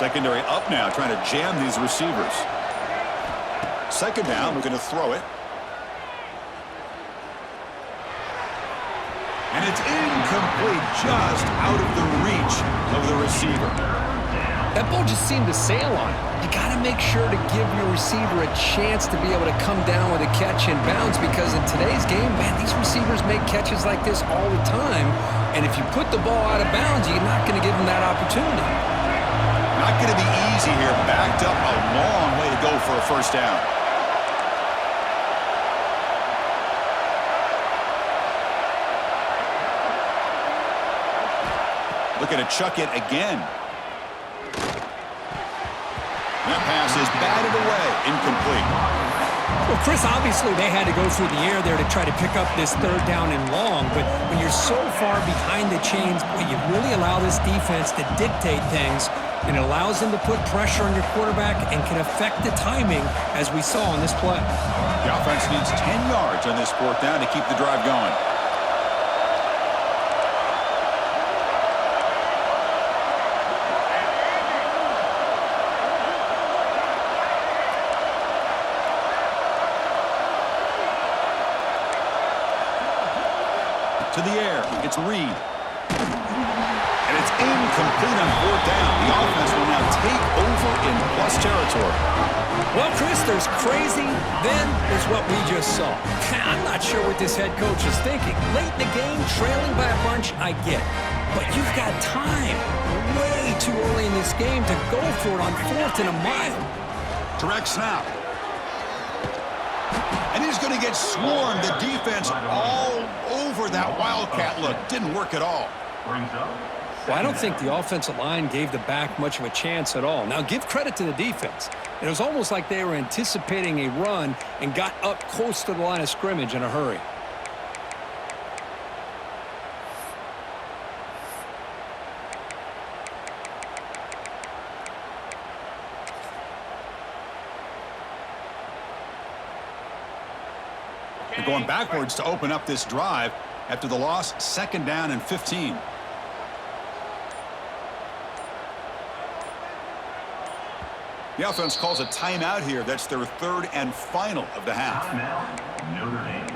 Secondary up now, trying to jam these receivers. Second down, we're going to throw it. And it's incomplete, just out of the reach of the receiver. That ball just seemed to sail on it. You got to make sure to give your receiver a chance to be able to come down with a catch and bounce, because in today's game, man, these receivers make catches like this all the time. And if you put the ball out of bounds, you're not going to give them that opportunity. Not going to be easy here. Backed up a long way to go for a first down. Looking to chuck it again. That pass is batted away, incomplete. Well, Chris, obviously they had to go through the air there to try to pick up this third down and long, but when you're so far behind the chains, boy, you really allow this defense to dictate things, and it allows them to put pressure on your quarterback and can affect the timing, as we saw on this play. The offense needs 10 yards on this fourth down to keep the drive going. To the air, it's Reed. And it's incomplete on fourth down. The offense will now take over in plus territory. Well, Chris, there's crazy, then there's what we just saw. I'm not sure what this head coach is thinking. Late in the game, trailing by a bunch, I get. But you've got time, way too early in this game, to go for it on 4th and a mile. Direct snap. And he's going to get swarmed. The defense all over that Wildcat look. Didn't work at all. Well, I don't think the offensive line gave the back much of a chance at all. Now, give credit to the defense. It was almost like they were anticipating a run and got up close to the line of scrimmage in a hurry. They're going backwards to open up this drive after the loss. Second down and 15. The offense calls a timeout here. That's their third and final of the half. Timeout, Notre Dame.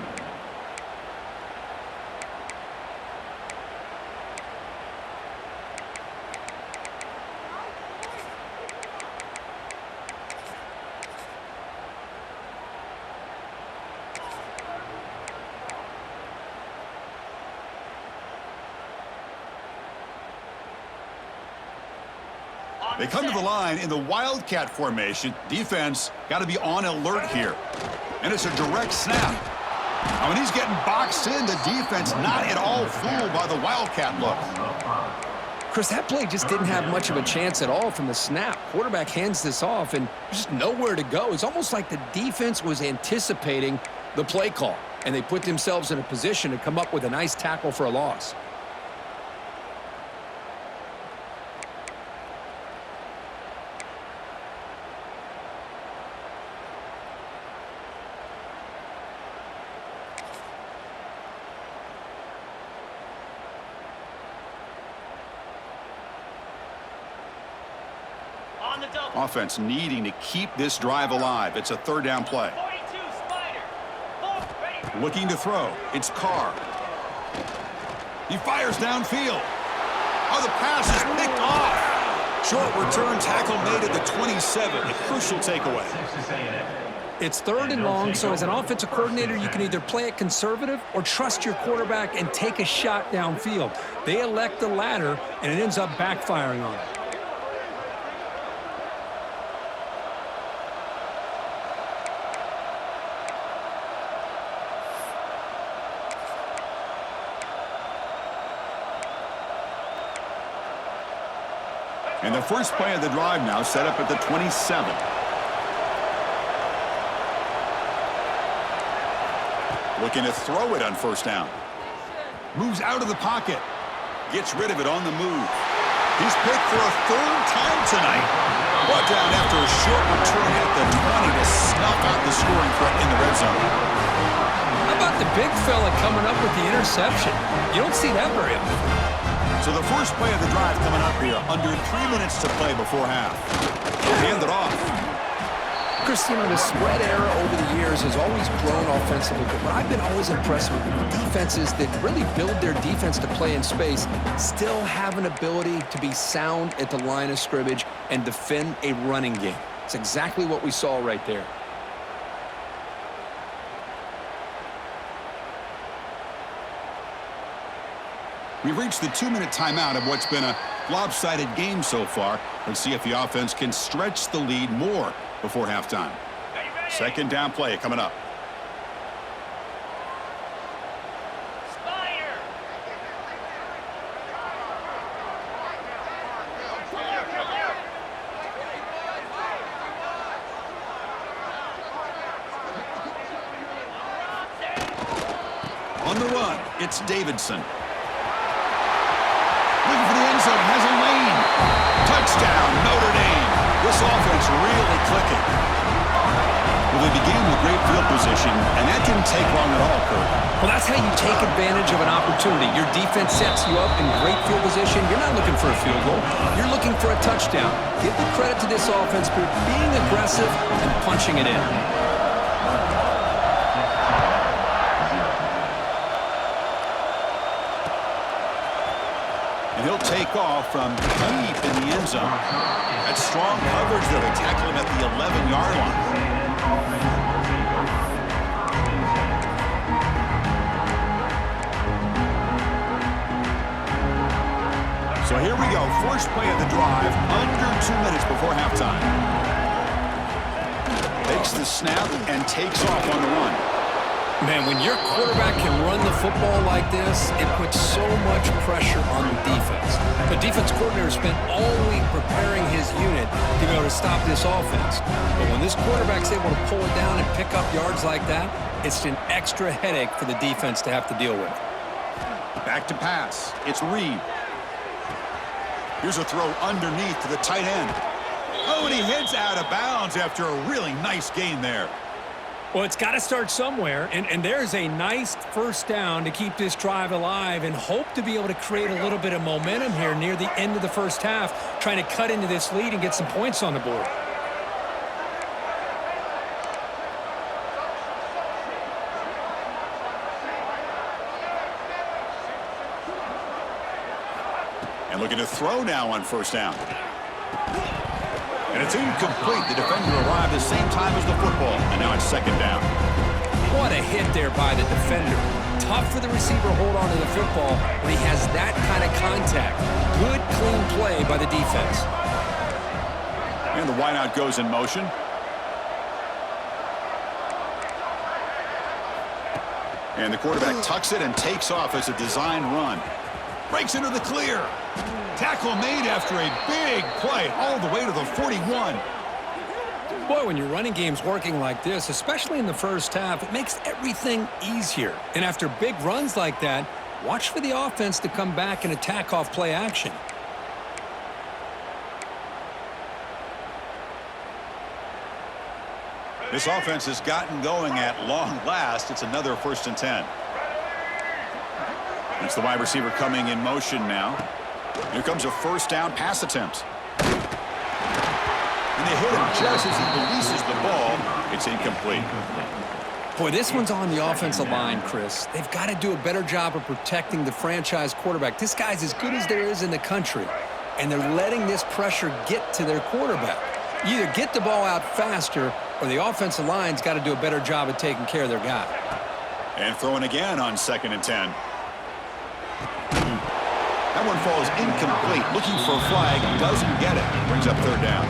They come to the line in the Wildcat formation. Defense got to be on alert here. And it's a direct snap. Now, when he's getting boxed in, the defense not at all fooled by the Wildcat look. Chris, that play just didn't have much of a chance at all from the snap. Quarterback hands this off and just nowhere to go. It's almost like the defense was anticipating the play call, and they put themselves in a position to come up with a nice tackle for a loss. Offense needing to keep this drive alive. It's a third down play. Looking to throw. It's Carr. He fires downfield. Oh, the pass is picked off. Short return tackle made at the 27. A crucial takeaway. It's third and long, so as an offensive coordinator, you can either play it conservative or trust your quarterback and take a shot downfield. They elect the latter, and it ends up backfiring on them. And the first play of the drive now set up at the 27. Looking to throw it on first down. Moves out of the pocket. Gets rid of it on the move. He's picked for a third time tonight. Brought down after a short return at the 20 to snuff out the scoring threat in the red zone. How about the big fella coming up with the interception? You don't see that very often. So the first play of the drive coming up here, under 3 minutes to play before half. Hand it off. Chris, you know, the spread era over the years has always grown offensively, but what I've been always impressed with defenses that really build their defense to play in space still have an ability to be sound at the line of scrimmage and defend a running game. It's exactly what we saw right there. We've reached the 2-minute timeout of what's been a lopsided game so far. Let's see if the offense can stretch the lead more before halftime. Second down play coming up. On the run, it's Davidson. Looking for the end zone, has a lane. Touchdown, Notre Dame. This offense really clicking. Well, they began with great field position, and that didn't take long at all, Kirk. Well, that's how you take advantage of an opportunity. Your defense sets you up in great field position. You're not looking for a field goal. You're looking for a touchdown. Give the credit to this offense for being aggressive and punching it in. And he'll take off from deep in the end zone. That's strong coverage there. They tackle him at the 11-yard line. So here we go. First play of the drive, under 2 minutes before halftime. Takes the snap and takes off on the run. Man, when your quarterback can run the football like this, it puts so much pressure on the defense. The defense coordinator spent all week preparing his unit to be able to stop this offense. But when this quarterback's able to pull it down and pick up yards like that, it's an extra headache for the defense to have to deal with. Back to pass. It's Reed. Here's a throw underneath to the tight end. Oh, and he heads out of bounds after a really nice gain there. Well, it's got to start somewhere, and there's a nice first down to keep this drive alive and hope to be able to create a little bit of momentum here near the end of the first half, trying to cut into this lead and get some points on the board. And looking to throw now on first down. And it's incomplete. The defender arrived the same time as the football. And now it's second down. What a hit there by the defender. Tough for the receiver to hold on to the football when he has that kind of contact. Good, clean play by the defense. And the wideout goes in motion. And the quarterback tucks it and takes off as a design run. Breaks into the clear. Tackle made after a big play all the way to the 41. Boy, when your running game's working like this, especially in the first half, it makes everything easier. And after big runs like that, watch for the offense to come back and attack off play action. This offense has gotten going at long last. It's another 1st and 10. It's the wide receiver coming in motion now. Here comes a first down pass attempt. And they hit him just as he releases the ball. It's incomplete. Boy, this one's on the offensive line, Chris. They've got to do a better job of protecting the franchise quarterback. This guy's as good as there is in the country, and they're letting this pressure get to their quarterback. You either get the ball out faster, or the offensive line's got to do a better job of taking care of their guy. And throwing again on 2nd and 10. That one falls incomplete. Looking for a flag. Doesn't get it. Brings up 3rd down.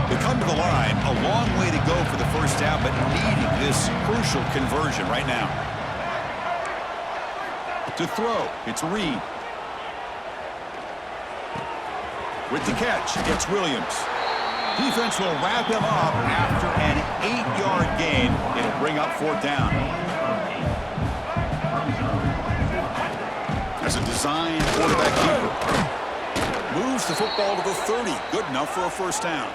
They come to the line. A long way to go for the first down, but needing this crucial conversion right now. To throw, it's Reed. With the catch, it's Williams. Defense will wrap him up after an 8-yard gain. It'll bring up 4th down. As a design quarterback keeper. Moves the football to the 30. Good enough for a first down.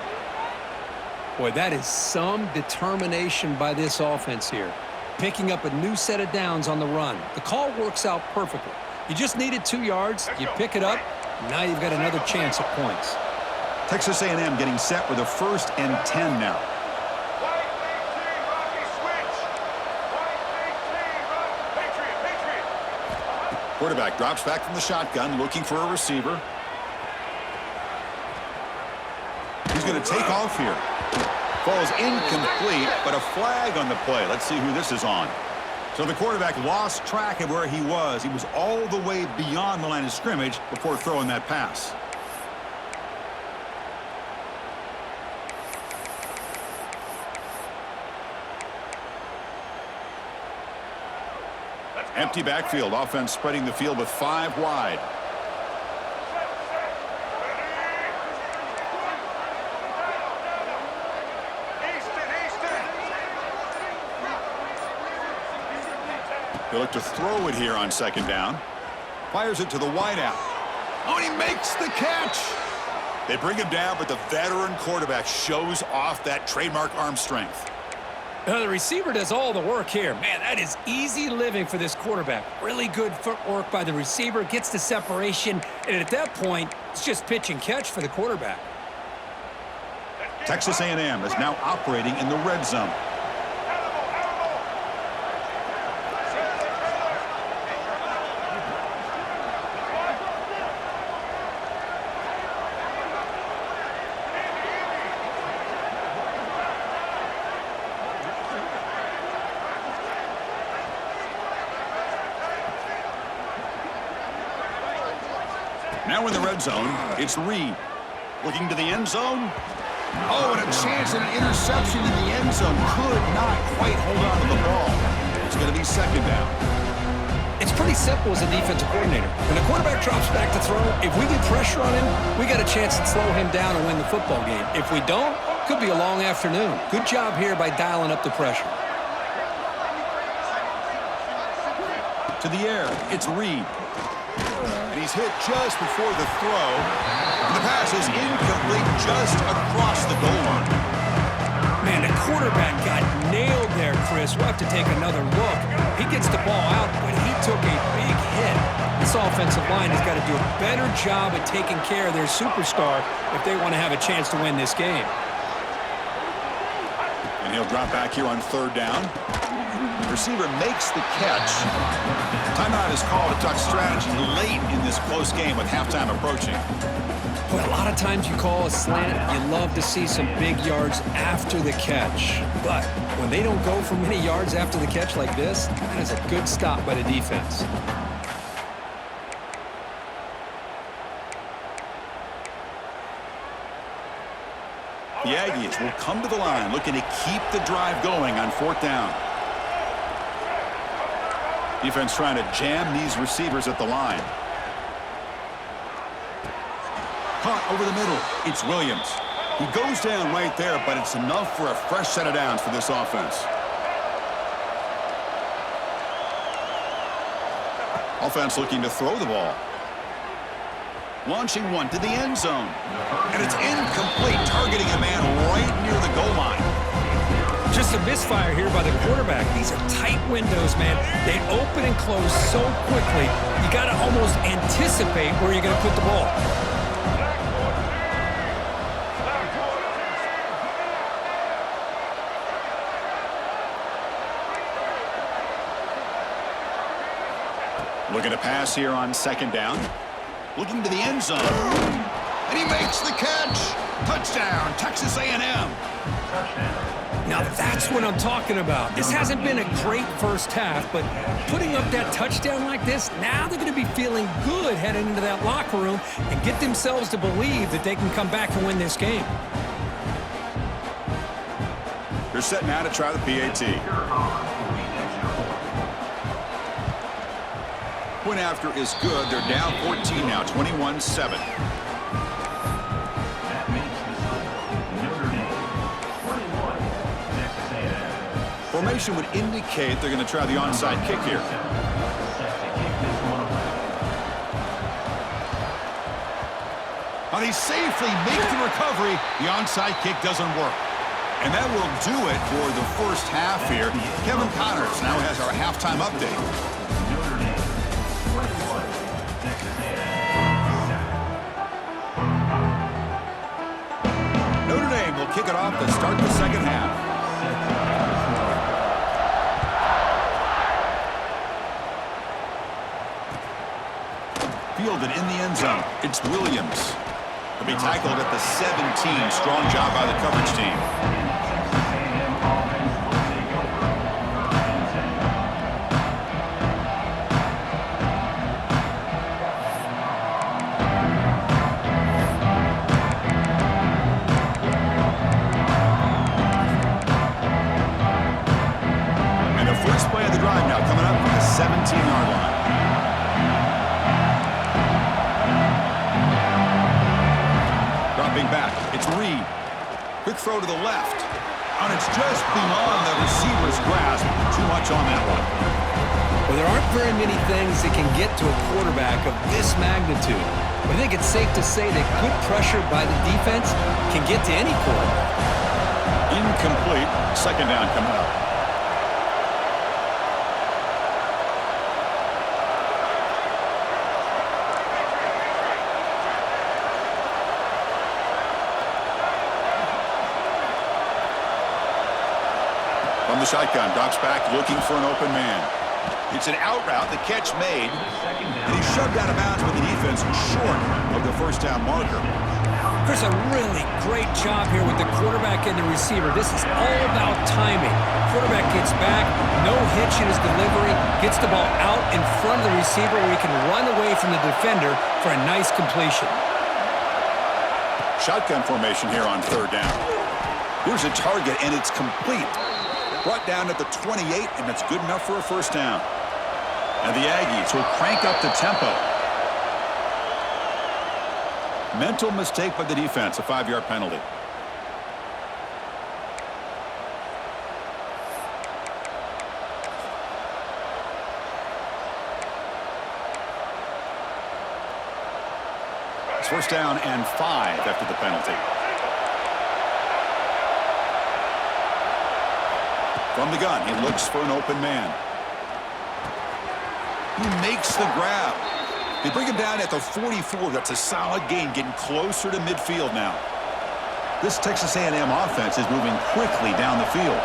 Boy, that is some determination by this offense here. picking up a new set of downs on the run. The call works out perfectly. You just needed 2 yards, you pick it up, now you've got another chance at points. Texas A&M getting set with a 1st and 10 now. Quarterback drops back from the shotgun, looking for a receiver. He's going to take off here. Falls incomplete, but a flag on the play. Let's see who this is on. So the quarterback lost track of where he was. He was all the way beyond the line of scrimmage before throwing that pass. Empty backfield. Offense spreading the field with 5 wide. He'll look to throw it here on 2nd down. Fires it to the wideout. Oh, and he makes the catch. They bring him down, but the veteran quarterback shows off that trademark arm strength. The receiver does all the work here. Man, that is easy living for this quarterback. Really good footwork by the receiver, gets the separation, and at that point, it's just pitch and catch for the quarterback. Texas A&M is now operating in the red zone. Now in the red zone, it's Reed. Looking to the end zone. Oh, and a chance at an interception in the end zone. Could not quite hold on to the ball. It's going to be 2nd down. It's pretty simple as a defensive coordinator. When the quarterback drops back to throw, if we get pressure on him, we got a chance to slow him down and win the football game. If we don't, could be a long afternoon. Good job here by dialing up the pressure. To the air, it's Reed. And he's hit just before the throw. And the pass is incomplete just across the goal line. Man, the quarterback got nailed there, Chris. We'll have to take another look. He gets the ball out, but he took a big hit. This offensive line has got to do a better job at taking care of their superstar if they want to have a chance to win this game. And he'll drop back here on 3rd down. The receiver makes the catch. Timeout is called to talk strategy late in this close game with halftime approaching. Boy, a lot of times you call a slant, you love to see some big yards after the catch. But when they don't go for many yards after the catch like this, that is a good stop by the defense. The Aggies will come to the line looking to keep the drive going on 4th down. Defense trying to jam these receivers at the line. Caught over the middle. It's Williams. He goes down right there, but it's enough for a fresh set of downs for this offense. Offense looking to throw the ball. Launching one to the end zone. And it's incomplete, targeting a man right near the goal line. Just a misfire here by the quarterback. These are tight windows, man. They open and close so quickly, you got to almost anticipate where you're going to put the ball. Looking to pass here on 2nd down. Looking to the end zone. And he makes the catch. Touchdown, Texas A&M. Now that's what I'm talking about. This hasn't been a great first half, but putting up that touchdown like this, now they're going to be feeling good heading into that locker room and get themselves to believe that they can come back and win this game. They're set now to try the PAT. Point after is good. They're down 14 now, 21-7. Formation would indicate they're going to try the onside kick here. They safely make the recovery. The onside kick doesn't work. And that will do it for the first half here. Kevin Connors now has our halftime update. Notre Dame will kick it off to start the second half. Fielded in the end zone. It's Williams. He'll be tackled at the 17. Strong job by the coverage team. And the first play of the drive now coming up from the 17-yard line. Back. It's Reed. Quick throw to the left. And it's just beyond the receiver's grasp. Too much on that one. Well, there aren't very many things that can get to a quarterback of this magnitude. I think it's safe to say that good pressure by the defense can get to any quarterback. Incomplete. Second down coming up. From the shotgun, drops back, looking for an open man. It's an out route, the catch made, and he's shoved out of bounds with the defense short of the first down marker. There's a really great job here with the quarterback and the receiver. This is all about timing. Quarterback gets back, no hitch in his delivery, gets the ball out in front of the receiver where he can run away from the defender for a nice completion. Shotgun formation here on third down. Here's a target, and it's complete. Brought down at the 28, and that's good enough for a first down. And the Aggies will crank up the tempo. Mental mistake by the defense, a 5-yard penalty. It's first down and 5 after the penalty. From the gun, he looks for an open man. He makes the grab. They bring him down at the 44. That's a solid gain, getting closer to midfield now. This Texas A&M offense is moving quickly down the field.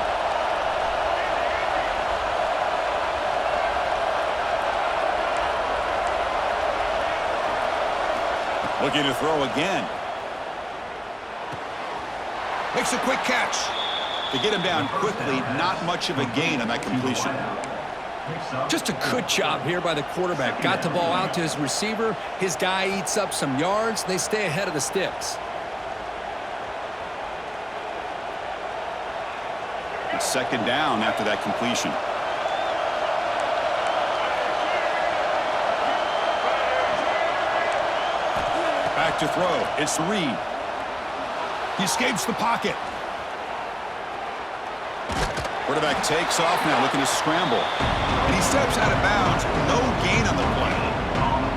Looking to throw again. Makes a quick catch. To get him down quickly, not much of a gain on that completion. Just a good job here by the quarterback. Got the ball out to his receiver. His guy eats up some yards. They stay ahead of the sticks. It's second down after that completion. Back to throw. It's Reed. He escapes the pocket. Quarterback takes off now, looking to scramble. And he steps out of bounds. No gain on the play.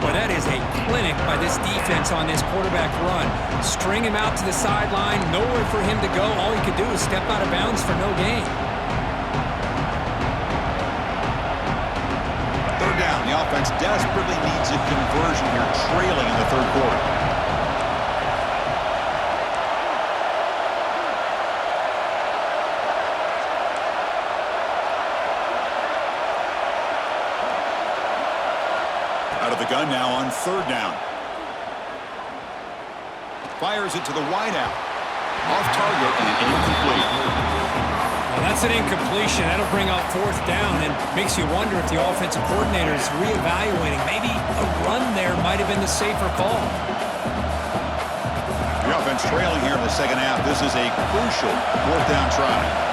Well, that is a clinic by this defense on this quarterback run. String him out to the sideline, nowhere for him to go. All he could do is step out of bounds for no gain. Third down. The offense desperately needs a conversion here, trailing in the third quarter. Out of the gun now on third down. Fires it to the wideout. Off target and incomplete. Well, that's an incompletion. That'll bring up fourth down and makes you wonder if the offensive coordinator is reevaluating. Maybe a run there might have been the safer call. The offense trailing here in the second half. This is a crucial fourth down try.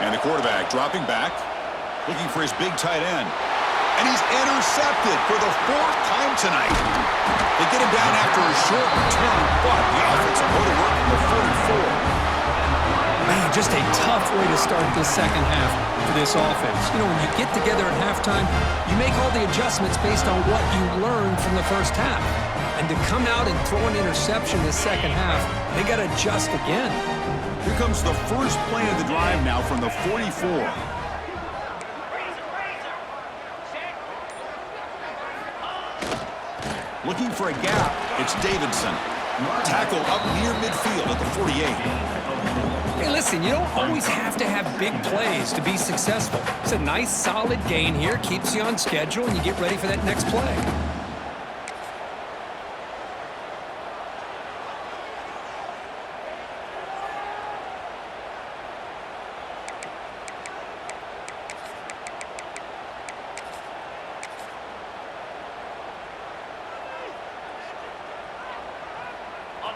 And the quarterback dropping back, looking for his big tight end. And he's intercepted for the 4th time tonight. They get him down after a short return, but the offense will go to work from the 44. Man, just a tough way to start this second half for this offense. You know, when you get together at halftime, you make all the adjustments based on what you learned from the first half. And to come out and throw an interception in the second half, they got to adjust again. Here comes the first play of the drive now from the 44. Looking for a gap, it's Davidson. Tackle up near midfield at the 48. Hey, listen, you don't always have to have big plays to be successful. It's a nice, solid gain here, keeps you on schedule, and you get ready for that next play.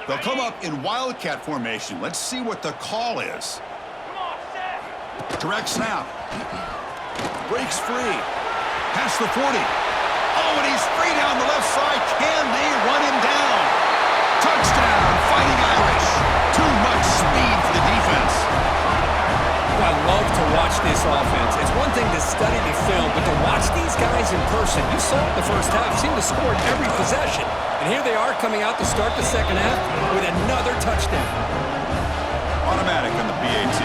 They'll come up in Wildcat formation. Let's see what the call is. Direct snap. Breaks free. Past the 40. Oh, and he's free down the left side. Can they run him down? Touchdown, Fighting Irish. Too much speed for the defense. I love to watch this offense. It's one thing to study the film, but to watch these guys in person, you saw it the first half, seemed to score in every possession. And here they are coming out to start the second half with another touchdown. Automatic on the PAT.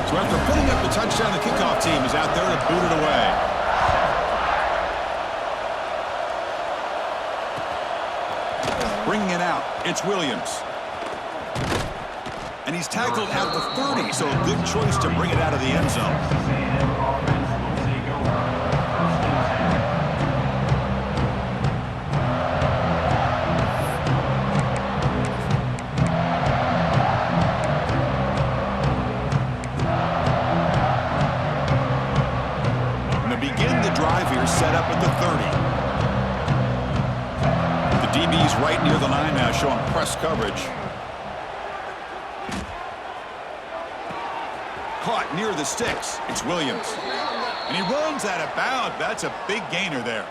So after putting up the touchdown, the kickoff team is out there to boot it away. Bringing it out, it's Williams. And he's tackled at the 30, so a good choice to bring it out of the end zone. Set up at the 30. The DB's right near the line now, showing press coverage. Caught near the sticks. It's Williams. And he runs out of bounds. That's a big gainer there.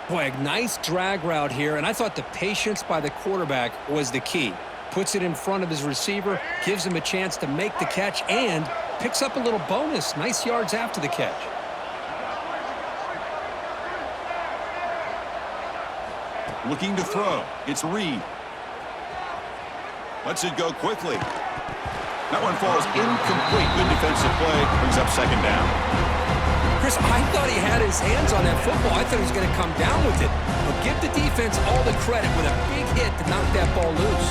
Boy, a nice drag route here, and I thought the patience by the quarterback was the key. Puts it in front of his receiver, gives him a chance to make the catch, and picks up a little bonus. Nice yards after the catch. Looking to throw. It's Reed. Lets it go quickly. That one falls incomplete. Good defensive play. Brings up second down. Chris, I thought he had his hands on that football. I thought he was going to come down with it. But give the defense all the credit with a big hit to knock that ball loose.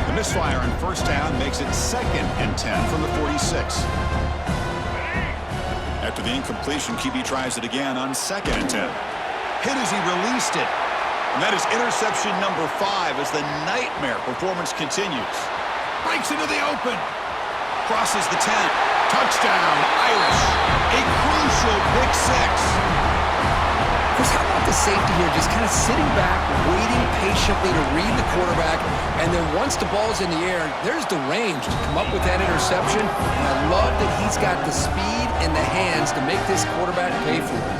The misfire on first down makes it 2nd and 10 from the 46. After the incompletion, QB tries it again on 2nd and 10. Hit as he released it. And that is interception number 5 as the nightmare performance continues. Breaks into the open. Crosses the 10. Touchdown, Irish. A crucial pick 6. Chris, how about the safety here? Just kind of sitting back, waiting patiently to read the quarterback. And then once the ball's in the air, there's the range to come up with that interception. And I love that he's got the speed and the hands to make this quarterback pay for it.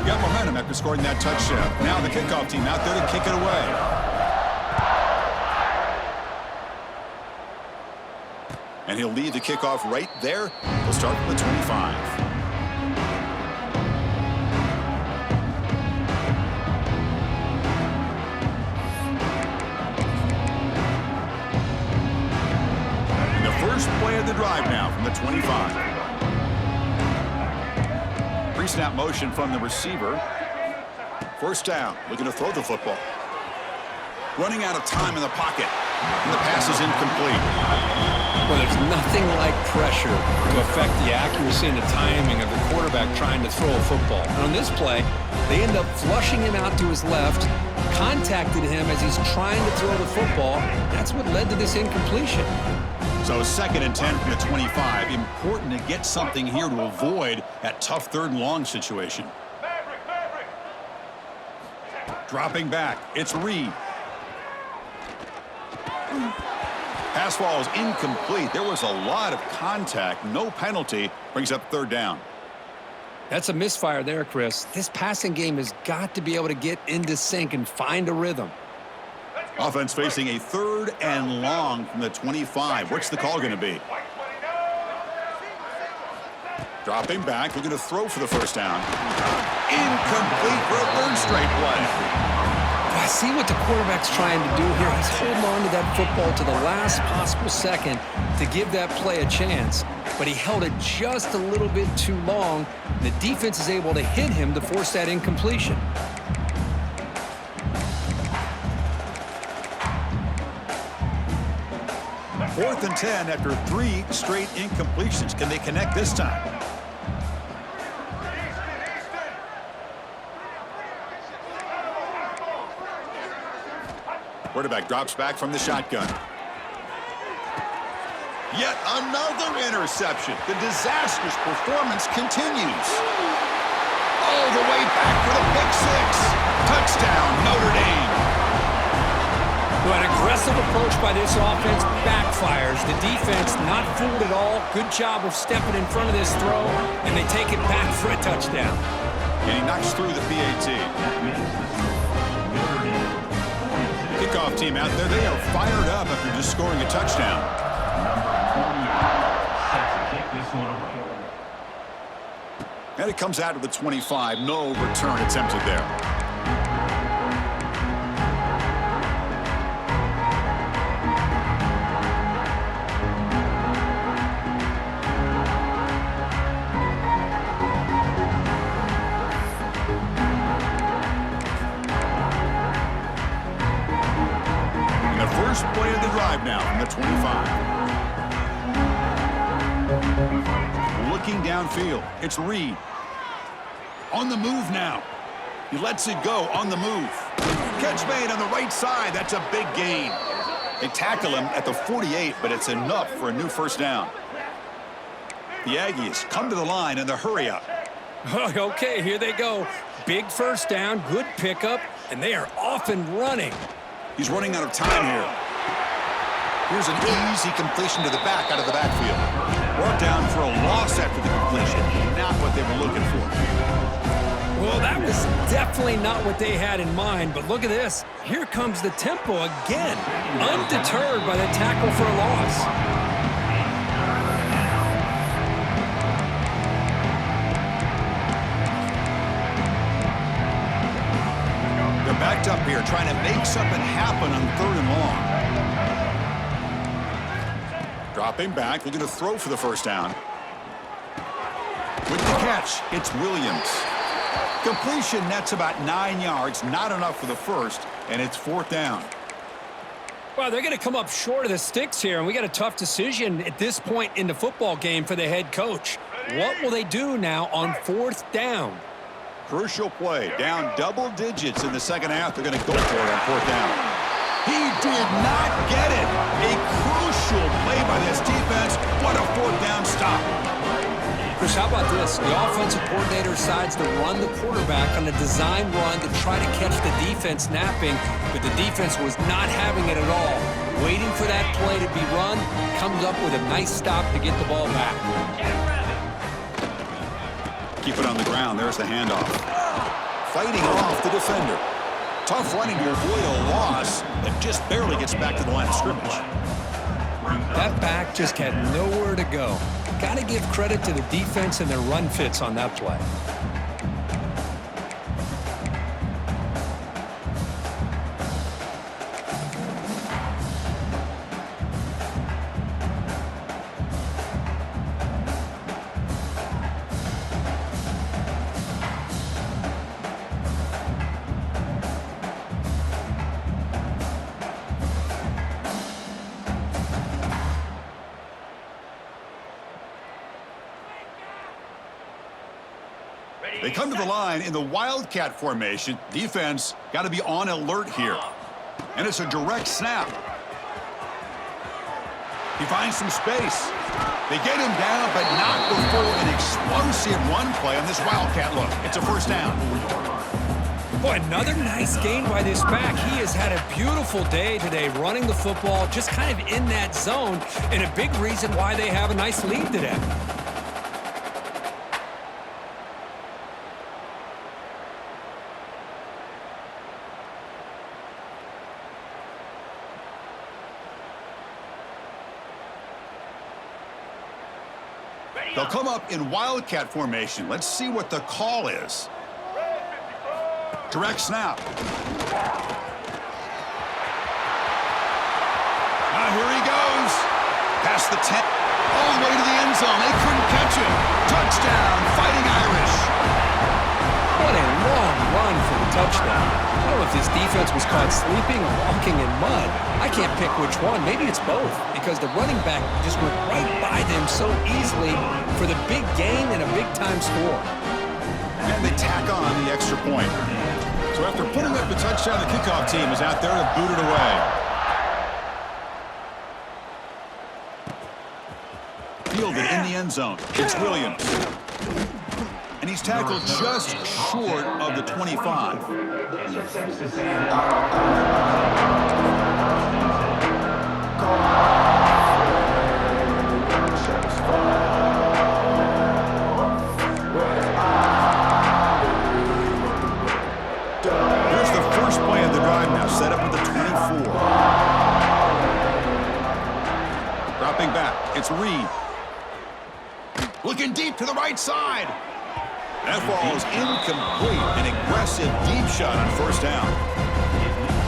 Got momentum after scoring that touchdown. Now the kickoff team out there to kick it away. And he'll lead the kickoff right there. He'll start from the 25. And the first play of the drive now from the 25. Pre-snap motion from the receiver. First down, looking to throw the football. Running out of time in the pocket, and the pass is incomplete. Well, there's nothing like pressure to affect the accuracy and the timing of the quarterback trying to throw a football. And on this play, they end up flushing him out to his left, contacted him as he's trying to throw the football. That's what led to this incompletion. So 2nd and 10 from the 25. Important to get something here to avoid that tough 3rd and long situation. Dropping back, it's Reed. Pass ball is incomplete. There was a lot of contact. No penalty. Brings up third down. That's a misfire there, Chris. This passing game has got to be able to get into sync and find a rhythm. Offense facing a third and long from the 25. What's the call going to be? Dropping back, looking to throw for the first down. Incomplete for a third straight play. I see what the quarterback's trying to do here. He's holding on to that football to the last possible second to give that play a chance, but he held it just a little bit too long. The defense is able to hit him to force that incompletion. Fourth and 10 after 3 straight incompletions. Can they connect this time? Quarterback drops back from the shotgun. Yet another interception. The disastrous performance continues. All the way back for the pick six. Touchdown, Notre Dame. Well, an aggressive approach by this offense backfires. The defense not fooled at all. Good job of stepping in front of this throw, and they take it back for a touchdown. And he knocks through the PAT. Kickoff team out there, they are fired up after just scoring a touchdown. And it comes out of the 25. No return attempted there. First play of the drive now from the 25. Looking downfield. It's Reed. On the move now. He lets it go on the move. Catch made on the right side. That's a big gain. They tackle him at the 48, but it's enough for a new first down. The Aggies come to the line in the hurry up. Okay, here they go. Big first down, good pickup, and they are off and running. He's running out of time here. Here's an easy completion to the back out of the backfield. Brought down for a loss after the completion. Not what they were looking for. Well, that was definitely not what they had in mind, but look at this. Here comes the tempo again. Undeterred by the tackle for a loss. They're backed up here, trying to make something happen on third and long. Dropping back, looking to throw for the first down. With the catch, it's Williams. Completion nets about 9 yards, not enough for the first, and it's fourth down. Well, they're going to come up short of the sticks here, and we got a tough decision at this point in the football game for the head coach. What will they do now on fourth down? Crucial play, down double digits in the second half. They're going to go for it on fourth down. He did not get it. A crucial play by this defense. What a fourth down stop. Chris, how about this? The offensive coordinator decides to run the quarterback on a design run to try to catch the defense napping, but the defense was not having it at all. Waiting for that play to be run, comes up with a nice stop to get the ball back. Keep it on the ground. There's the handoff. Fighting off the defender. Tough running to avoid a loss, but just barely gets back to the line of scrimmage. That back just had nowhere to go. Got to give credit to the defense and their run fits on that play. They come to the line in the Wildcat formation. Defense got to be on alert here. And it's a direct snap. He finds some space. They get him down, but not before an explosive run play on this Wildcat look. It's a first down. Boy, another nice gain by this back. He has had a beautiful day today running the football, just kind of in that zone, and a big reason why they have a nice lead today. They'll come up in Wildcat formation. Let's see what the call is. Direct snap. Now here he goes. Past the 10. All the way to the end zone. They couldn't catch him. Touchdown, Fighting Irish. What a long run for the touchdown. I don't know if this defense was caught sleeping or walking in mud. I can't pick which one. Maybe it's both, because the running back just went right by them so easily for the big gain and a big-time score. And they tack on the extra point. So after putting up the touchdown, the kickoff team is out there to boot it away. Fielded in the end zone. It's Williams. And he's tackled just short of the 25. Here's the first play of the drive now, set up at the 24. Dropping back, it's Reed. Looking deep to the right side. That ball is incomplete. An aggressive deep shot on first down.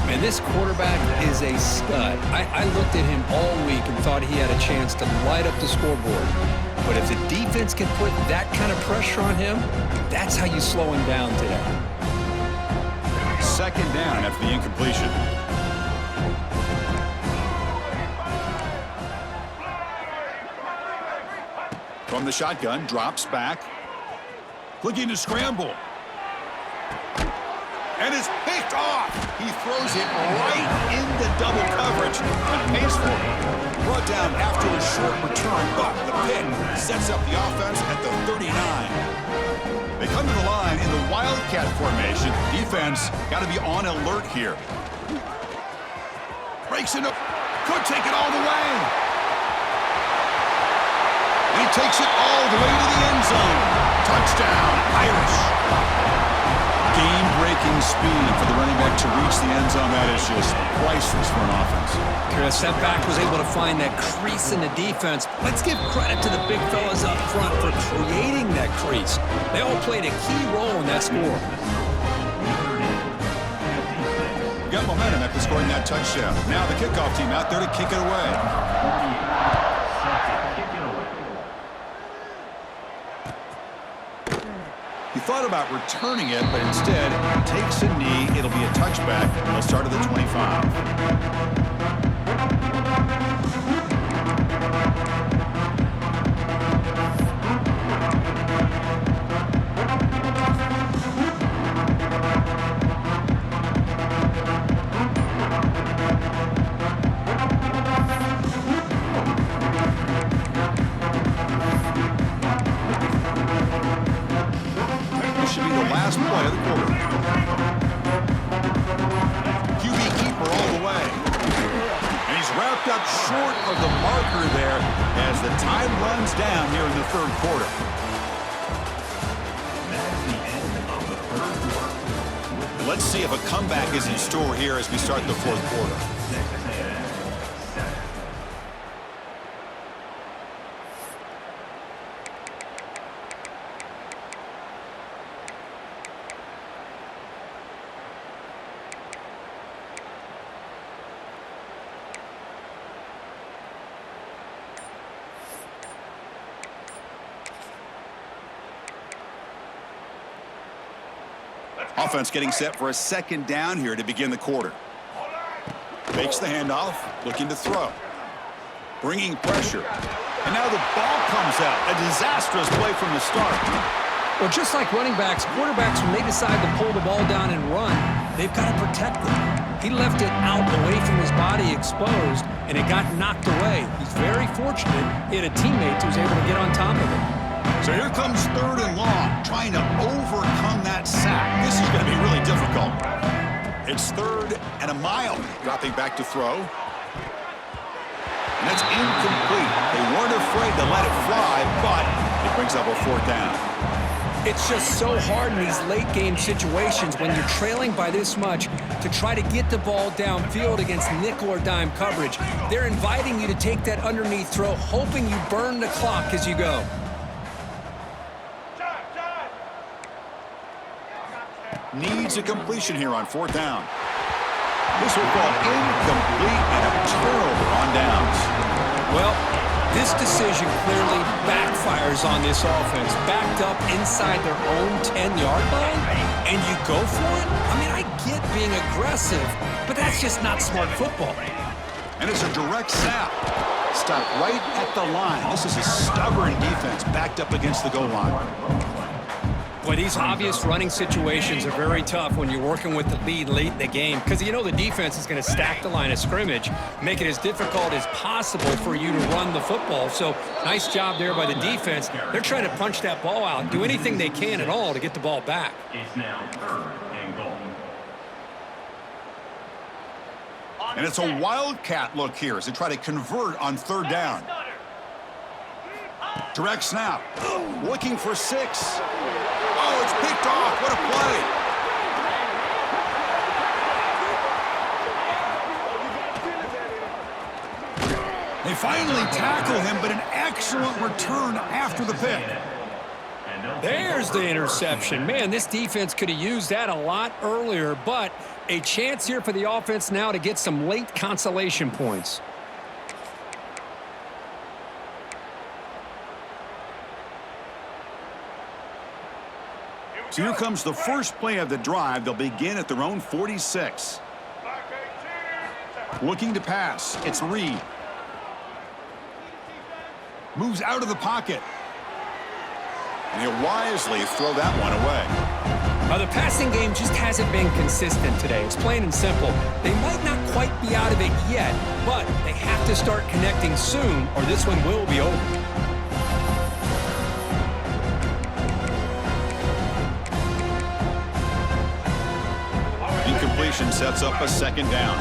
Man, this quarterback is a stud. I looked at him all week and thought he had a chance to light up the scoreboard. But if the defense can put that kind of pressure on him, that's how you slow him down today. Second down after the incompletion. From the shotgun, drops back. Looking to scramble. And it's picked off. He throws it right into double coverage and pays for it. Brought down after a short return, but the pick sets up the offense at the 39. They come to the line in the Wildcat formation. Defense got to be on alert here. Breaks into, could take it all the way. And he takes it all the way to the end zone. Touchdown, Irish. Game-breaking speed for the running back to reach the end zone. That is just priceless for an offense. Chris, that back was able to find that crease in the defense. Let's give credit to the big fellas up front for creating that crease. They all played a key role in that score. Got momentum after scoring that touchdown. Now the kickoff team out there to kick it away. He thought about returning it, but instead takes a knee. It'll be a touchback. They'll start at the 25. Short of the marker there as the time runs down here in the third quarter. Let's see if a comeback is in store here as we start the fourth quarter. Offense getting set for a second down here to begin the quarter. Fakes the handoff, looking to throw. Bringing pressure. And now the ball comes out. A disastrous play from the start. Well, just like running backs, quarterbacks, when they decide to pull the ball down and run, they've got to protect it. He left it out away from his body exposed, and it got knocked away. He's very fortunate he had a teammate who was able to get on top of it. So here comes third and long, trying to overcome that sack. This is going to be really difficult. It's 3rd and a mile. Dropping back to throw. And that's incomplete. They weren't afraid to let it fly, but it brings up a 4th down. It's just so hard in these late-game situations when you're trailing by this much to try to get the ball downfield against nickel or dime coverage. They're inviting you to take that underneath throw, hoping you burn the clock as you go. Needs a completion here on 4th down. This will fall incomplete and a turnover on downs. Well, this decision clearly backfires on this offense. Backed up inside their own 10-yard line, and you go for it? I mean, I get being aggressive, but that's just not smart football. And it's a direct snap. Stop right at the line. This is a stubborn defense backed up against the goal line. Boy, these obvious running situations are very tough when you're working with the lead late in the game because you know the defense is going to stack the line of scrimmage, make it as difficult as possible for you to run the football. So nice job there by the defense. They're trying to punch that ball out, do anything they can at all to get the ball back. It's now 3rd and goal. And it's a wildcat look here as they try to convert on 3rd down. Direct snap. Looking for 6. Oh, it's picked off. What a play. They finally tackle him, but an excellent return after the pick. There's the interception. Man, this defense could have used that a lot earlier, but a chance here for the offense now to get some late consolation points. So here comes the first play of the drive. They'll begin at their own 46. Looking to pass. It's Reed. Moves out of the pocket. And he'll wisely throw that one away. The passing game just hasn't been consistent today. It's plain and simple. They might not quite be out of it yet, but they have to start connecting soon or this one will be over. Incompletion sets up a 2nd down.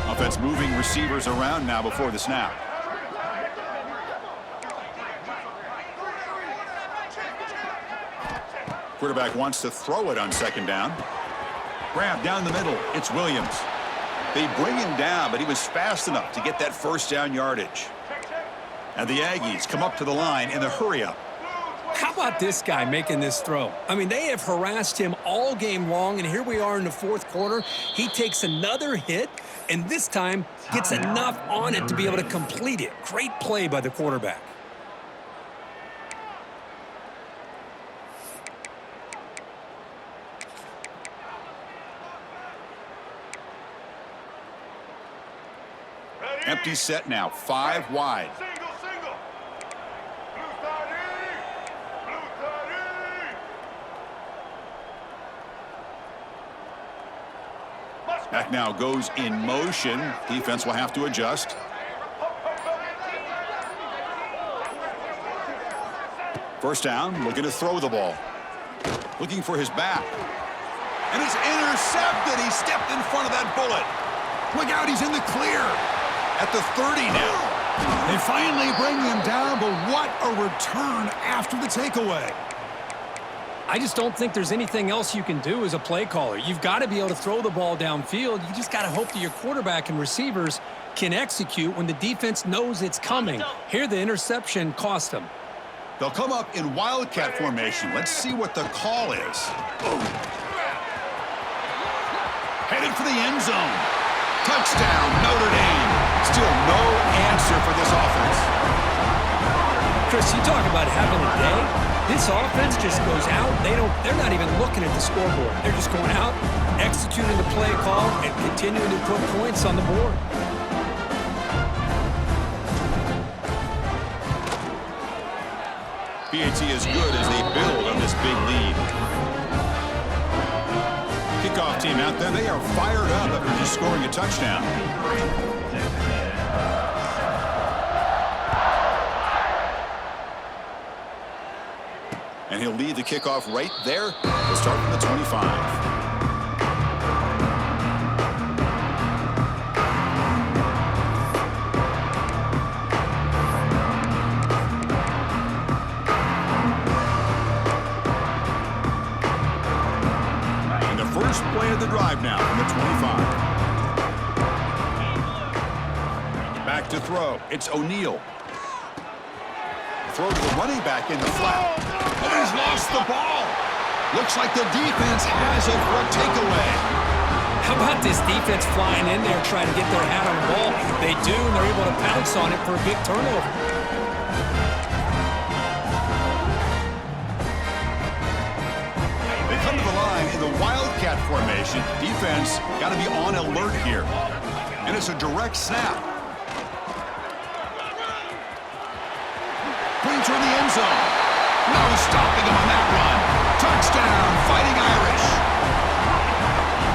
Offense moving receivers around now before the snap. Quarterback wants to throw it on 2nd down. Grab down the middle. It's Williams. They bring him down, but he was fast enough to get that 1st down yardage. And the Aggies come up to the line in the hurry-up. How about this guy making this throw? I mean, they have harassed him all game long, and here we are in the 4th quarter. He takes another hit, and this time gets enough on it to be able to complete it. Great play by the quarterback. Empty set now, 5 wide. Back now goes in motion. Defense will have to adjust. First down, looking to throw the ball. Looking for his back. And it's intercepted. He stepped in front of that bullet. Look out, he's in the clear. At the 30 now. They finally bring him down, but what a return after the takeaway. I just don't think there's anything else you can do as a play caller. You've got to be able to throw the ball downfield. You just got to hope that your quarterback and receivers can execute when the defense knows it's coming. Here, the interception cost them. They'll come up in wildcat formation. Let's see what the call is. Headed for the end zone. Touchdown, Notre Dame. Still no answer for this offense. Chris, you talk about having a day. This offense just goes out. They're not even looking at the scoreboard. They're just going out, executing the play call, and continuing to put points on the board. PAT is good as they build on this big lead. Kickoff team out there, they are fired up after just scoring a touchdown. And he'll lead the kickoff right there. He'll start from the 25. first play of the drive now from the 25. Back to throw. It's O'Neal. Throw to the running back in the flat. Oh, he's lost the ball. Looks like the defense has it for a takeaway. How about this defense flying in there trying to get their hat on the ball? They do, and they're able to pounce on it for a big turnover. They come to the line in the Wildcat formation. Defense got to be on alert here. And it's a direct snap. Brings her in the end zone. No stopping him on that run. Touchdown, Fighting Irish.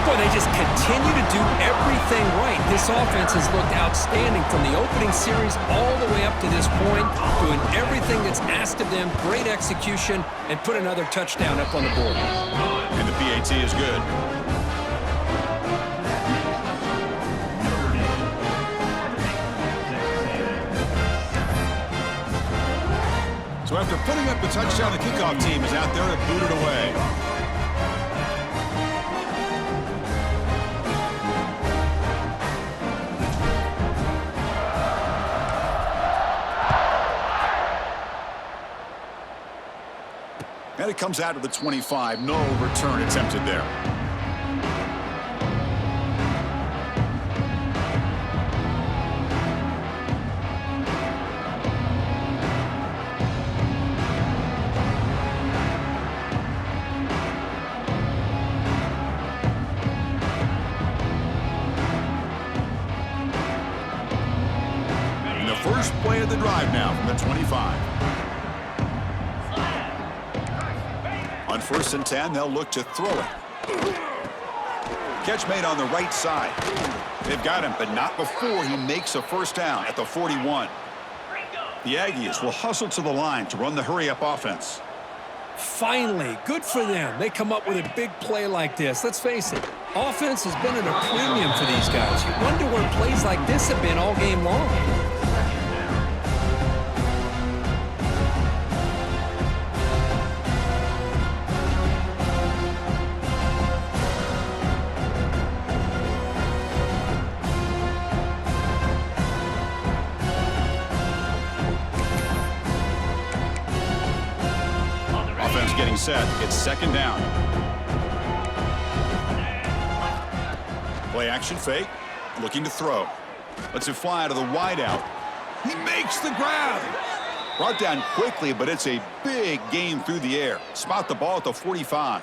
Boy, they just continue to do everything right. This offense has looked outstanding from the opening series all the way up to this point, doing everything that's asked of them, great execution, and put another touchdown up on the board. And the PAT is good. So after putting up the touchdown, the kickoff team is out there to boot it away. And it comes out of the 25. No return attempted there. And the first play of the drive now from the 25. On 1st and 10, they'll look to throw it. Catch made on the right side. They've got him, but not before he makes a first down at the 41. The Aggies will hustle to the line to run the hurry-up offense. Finally, good for them. They come up with a big play like this. Let's face it, offense has been at a premium for these guys. You wonder where plays like this have been all game long. Getting set. It's second down. Play action fake. Looking to throw. Lets it fly to the wideout. He makes the grab. Brought down quickly, but it's a big gain through the air. Spot the ball at the 45.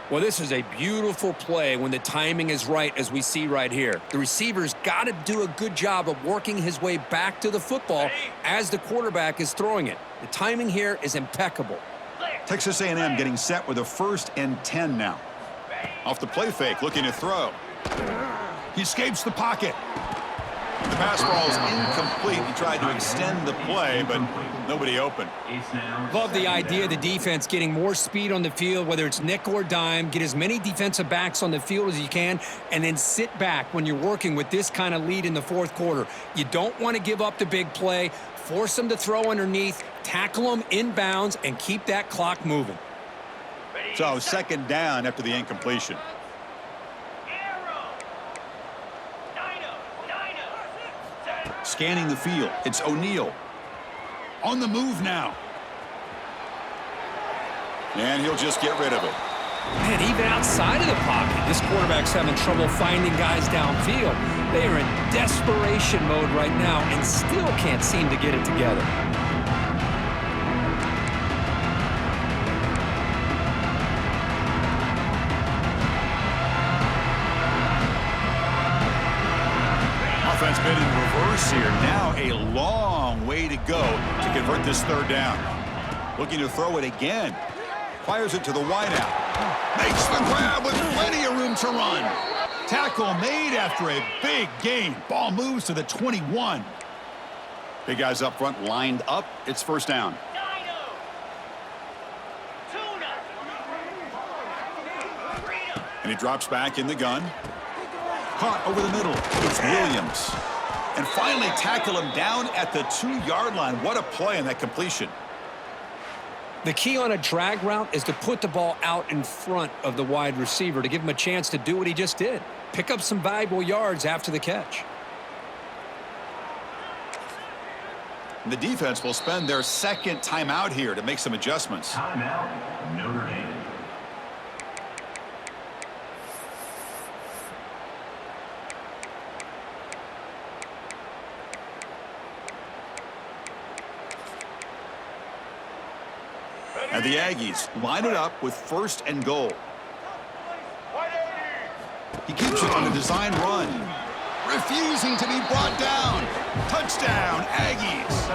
Well, this is a beautiful play when the timing is right, as we see right here. The receiver's got to do a good job of working his way back to the football as the quarterback is throwing it. The timing here is impeccable. Texas A&M getting set with a 1st and 10 now. Off the play fake, looking to throw. He escapes the pocket. The pass ball is incomplete. He tried to extend the play, but nobody open. Love the idea of the defense getting more speed on the field, whether it's nickel or dime. Get as many defensive backs on the field as you can, and then sit back when you're working with this kind of lead in the fourth quarter. You don't want to give up the big play. Force them to throw underneath, tackle them inbounds, and keep that clock moving. So second down after the incompletion. Scanning the field. It's O'Neal. On the move now. And he'll just get rid of it. Man, even outside of the pocket, this quarterback's having trouble finding guys downfield. They are in desperation mode right now and still can't seem to get it together. Offense been in reverse here. Now a long way to go to convert this third down. Looking to throw it again. Fires it to the wideout. Makes the grab with plenty of room to run. Tackle made after a big gain. Ball moves to the 21. Big guys up front lined up. It's first down. And he drops back in the gun. Caught over the middle. It's Williams. And finally tackle him down at the 2-yard line. What a play on that completion. The key on a drag route is to put the ball out in front of the wide receiver to give him a chance to do what he just did. Pick up some valuable yards after the catch. The defense will spend their second timeout here to make some adjustments. Timeout, Notre Dame. And the Aggies line it up with 1st and goal. He keeps it on a design run. Refusing to be brought down. Touchdown, Aggies.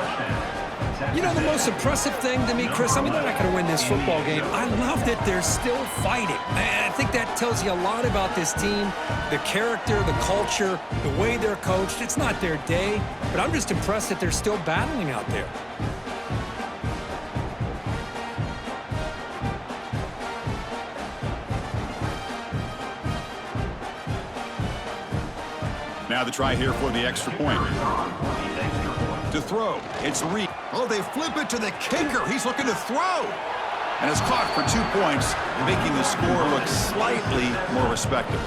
You know, the most impressive thing to me, Chris, I mean, they're not going to win this football game. I love that they're still fighting. I think that tells you a lot about this team, the character, the culture, the way they're coached. It's not their day, but I'm just impressed that they're still battling out there. Now the try here for the extra point. To throw, it's Reed. Oh, they flip it to the kicker. He's looking to throw. And it's caught for 2 points, making the score look slightly more respectable.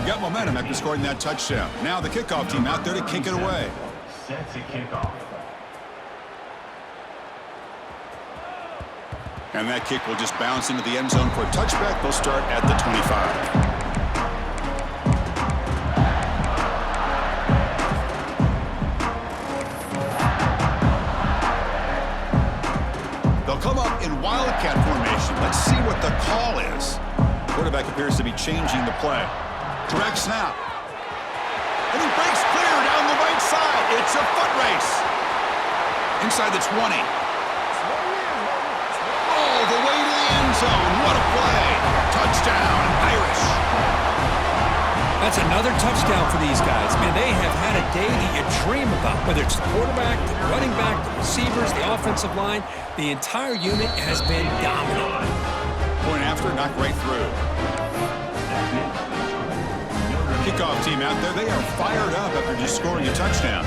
Got momentum after scoring that touchdown. Now the kickoff team out there to kick it away. Set to kick off. And that kick will just bounce into the end zone for a touchback. They'll start at the 25. They'll come up in Wildcat formation. Let's see what the call is. Quarterback appears to be changing the play. Direct snap. And he breaks clear down the right side. It's a foot race. Inside the 20. The way to the end zone. What a play. Touchdown, Irish. That's another touchdown for these guys. Man, they have had a day that you dream about, whether it's the quarterback, the running back, the receivers, the offensive line. The entire unit has been dominant. Point after, knocked right through. Kickoff team out there. They are fired up after just scoring a touchdown.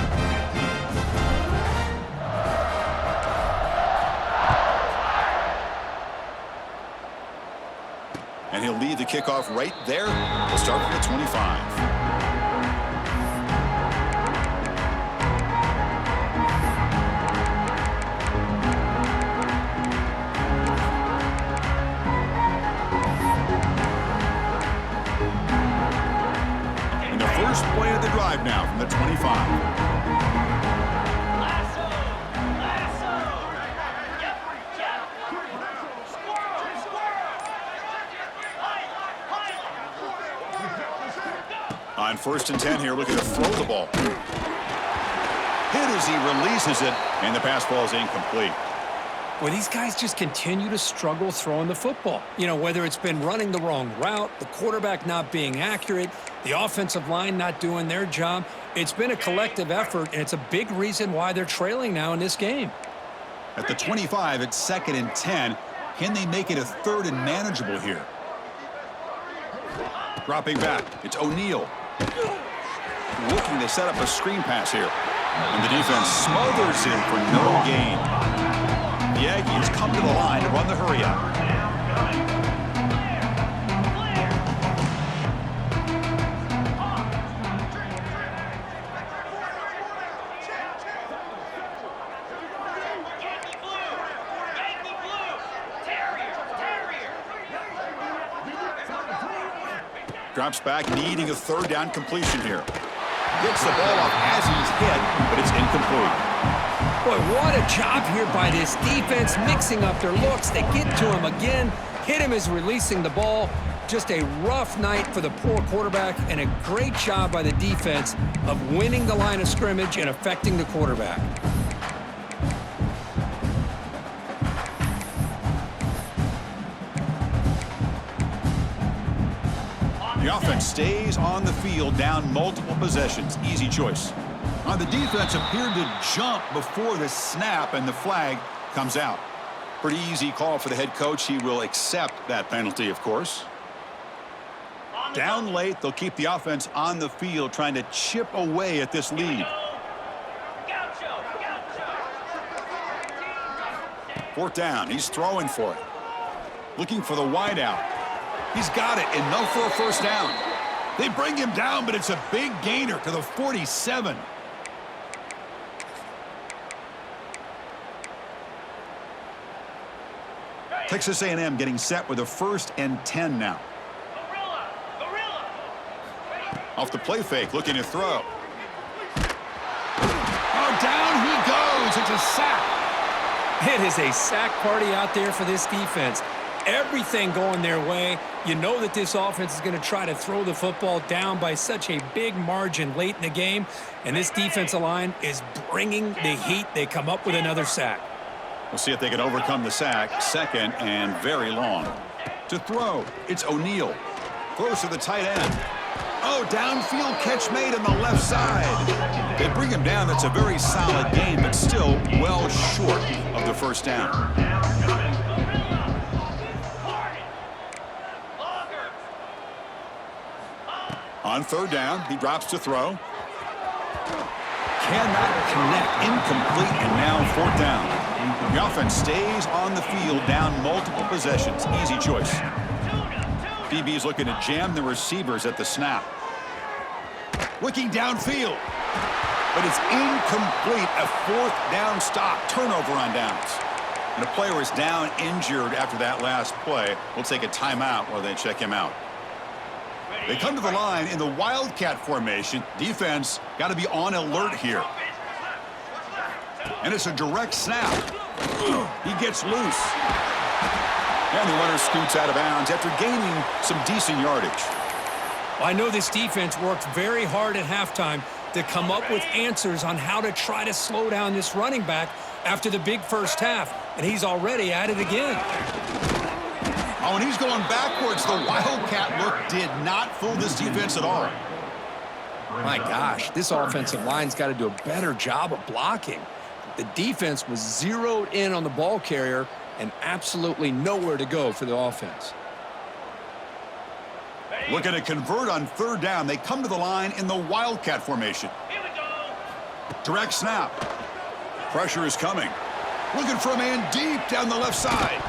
And he'll lead the kickoff right there. We'll start from the 25. And the first play of the drive now from the 25. On 1st and 10 here, looking to throw the ball. Hit as he releases it, and the pass ball is incomplete. Well, these guys just continue to struggle throwing the football. You know, whether it's been running the wrong route, the quarterback not being accurate, the offensive line not doing their job. It's been a collective effort, and it's a big reason why they're trailing now in this game. At the 25, it's 2nd and 10. Can they make it a 3rd and manageable here? Dropping back, it's O'Neal. Looking to set up a screen pass here. And the defense smothers him for no gain. The Aggies come to the line to run the hurry up. Drops back, needing a 3rd down completion here. Gets the ball off as he's hit, but it's incomplete. Boy, what a job here by this defense, mixing up their looks. They get to him again, hit him as releasing the ball. Just a rough night for the poor quarterback, and a great job by the defense of winning the line of scrimmage and affecting the quarterback. The offense stays on the field, down multiple possessions. Easy choice. The defense appeared to jump before the snap, and the flag comes out. Pretty easy call for the head coach. He will accept that penalty, of course. Down late, they'll keep the offense on the field, trying to chip away at this lead. Fourth down. He's throwing for it. Looking for the wide out. He's got it. Enough for a first down. They bring him down, but it's a big gainer to the 47. Texas A&M getting set with a 1st and 10 now. Off the play fake, looking to throw. Oh, down he goes. It's a sack. It is a sack party out there for this defense. Everything going their way. You know that this offense is going to try to throw the football down by such a big margin late in the game, and this defensive line is bringing the heat. They come up with another sack. We'll see if they can overcome the sack. 2nd and very long. To throw, it's O'Neal. Throws to the tight end. Oh, downfield catch made on the left side. They bring him down. That's a very solid game, but still well short of the first down. On 3rd down, he drops to throw. Cannot connect. Incomplete, and now 4th down. The offense stays on the field, down multiple possessions. Easy choice. DB's looking to jam the receivers at the snap. Looking downfield. But it's incomplete. A 4th down stop. Turnover on downs. And a player is down injured after that last play. We'll take a timeout while they check him out. They come to the line in the Wildcat formation. Defense got to be on alert here. And it's a direct snap. He gets loose. And the runner scoots out of bounds after gaining some decent yardage. Well, I know this defense worked very hard at halftime to come up with answers on how to try to slow down this running back after the big first half, and he's already at it again. Oh, and he's going backwards. The Wildcat look did not fool this defense at all. My gosh, this offensive line's got to do a better job of blocking. The defense was zeroed in on the ball carrier and absolutely nowhere to go for the offense. Looking to convert on 3rd down. They come to the line in the Wildcat formation. Direct snap. Pressure is coming. Looking for a man deep down the left side.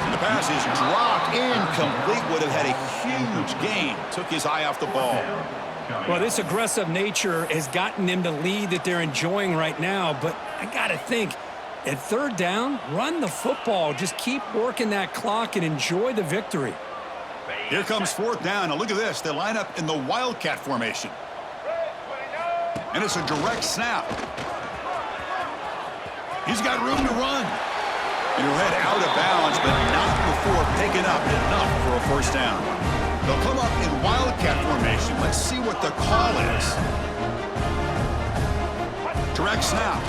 And the pass is dropped. Incomplete. Would have had a huge gain. Took his eye off the ball. Well, this aggressive nature has gotten them the lead that they're enjoying right now, but I got to think, at 3rd down, run the football. Just keep working that clock and enjoy the victory. Here comes 4th down. Now look at this. They line up in the Wildcat formation. And it's a direct snap. He's got room to run. And he'll head out of bounds, but not before picking up enough for a first down. They'll come up in Wildcat formation. Let's see what the call is. Direct snap.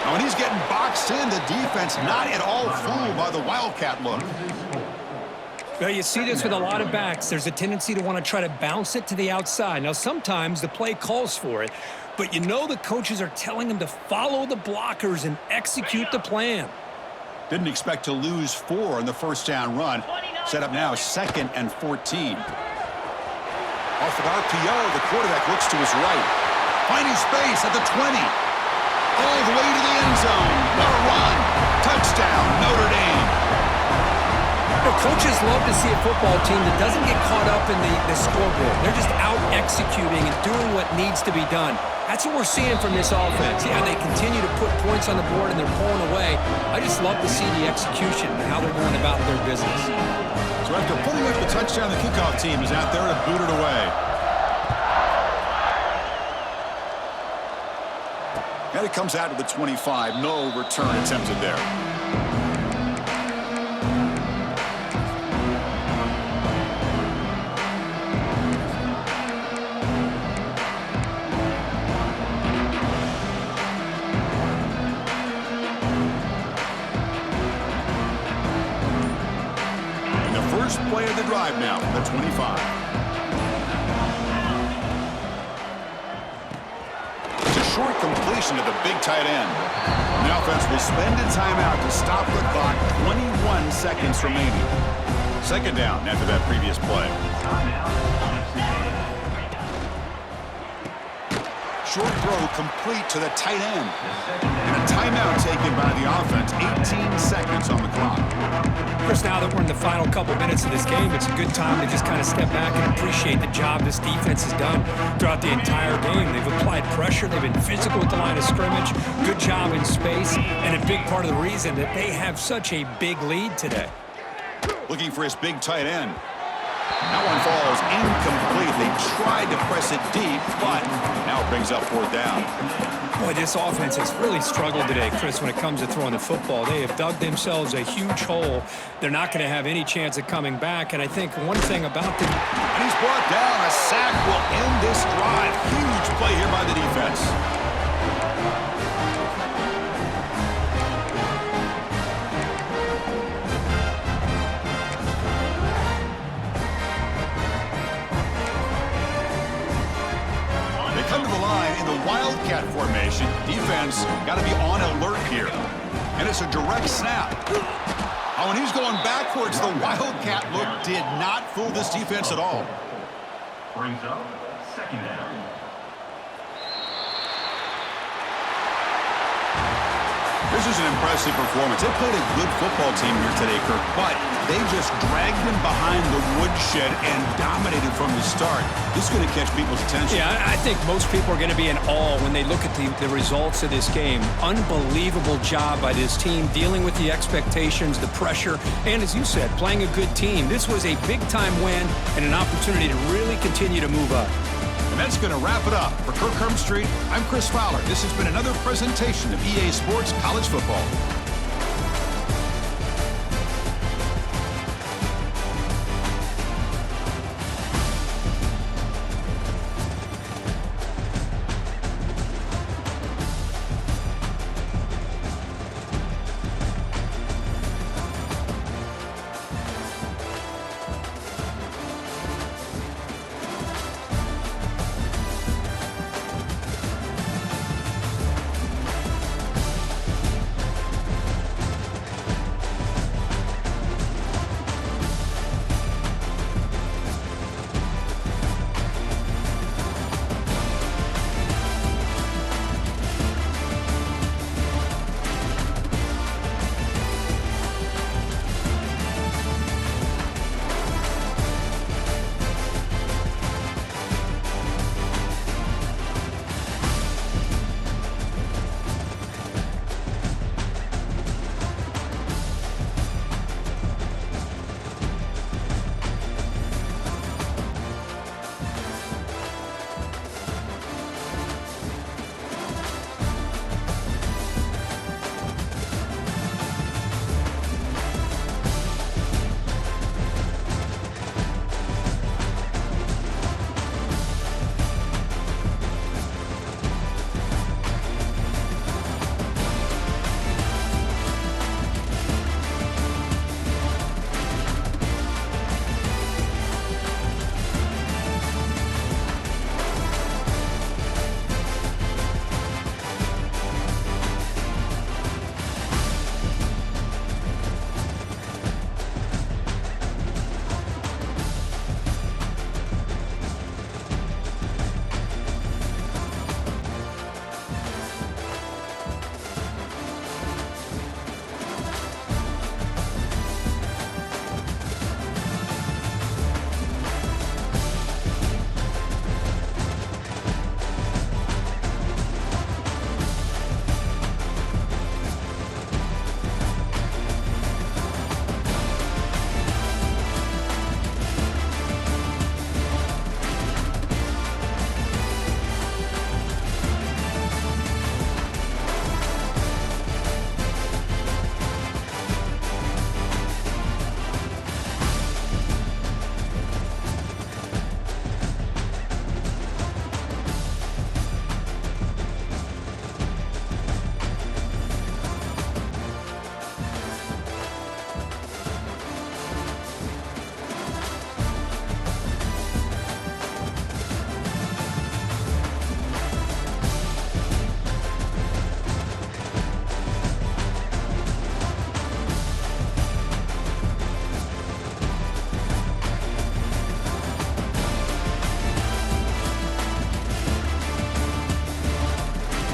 Oh, and he's getting boxed in. The defense not at all fooled by the Wildcat look. Well, you see this with a lot of backs. There's a tendency to want to try to bounce it to the outside. Now, sometimes the play calls for it, but you know the coaches are telling them to follow the blockers and execute the plan. Didn't expect to lose 4 on the first down run. Set up now 2nd and 14. Off of RPO, the quarterback looks to his right. Finding space at the 20. All the way to the end zone. What a run. Touchdown, Notre Dame. The coaches love to see a football team that doesn't get caught up in the scoreboard. They're just out executing and doing what needs to be done. That's what we're seeing from this offense. Yeah, they continue to put points on the board and they're pulling away. I just love to see the execution and how they're going about their business. So after putting up the touchdown, the kickoff team is out there to boot it away. And it comes out to the 25. No return attempted there. First play of the drive now from the 25. It's a short completion to the big tight end. And the offense will spend a timeout to stop the clock. 21 seconds remaining. 2nd down after that previous play. short throw complete to the tight end. And a timeout taken by the offense. 18 seconds on the clock. Chris, now that we're in the final couple minutes of this game, it's a good time to just kind of step back and appreciate the job this defense has done throughout the entire game. They've applied pressure. They've been physical at the line of scrimmage. Good job in space. And a big part of the reason that they have such a big lead today. Looking for his big tight end. That one falls incomplete. They tried to press it deep, but now it brings up fourth down. Boy, this offense has really struggled today, Chris, when it comes to throwing the football. They have dug themselves a huge hole. They're not going to have any chance of coming back. And I think one thing about them... And he's brought down. A sack will end this drive. Huge play here by the defense. Come to the line in the Wildcat formation. Defense got to be on alert here. And it's a direct snap. Oh, and he's going backwards. The Wildcat look did not fool this defense at all. Brings up second down. This is an impressive performance. They played a good football team here today, Kirk, but they just dragged them behind the woodshed and dominated from the start. This is going to catch people's attention. Yeah, I think most people are going to be in awe when they look at the results of this game. Unbelievable job by this team dealing with the expectations, the pressure, and as you said, playing a good team. This was a big-time win and an opportunity to really continue to move up. And that's going to wrap it up. For Kirk Herbstreit, I'm Chris Fowler. This has been another presentation of EA Sports College Football.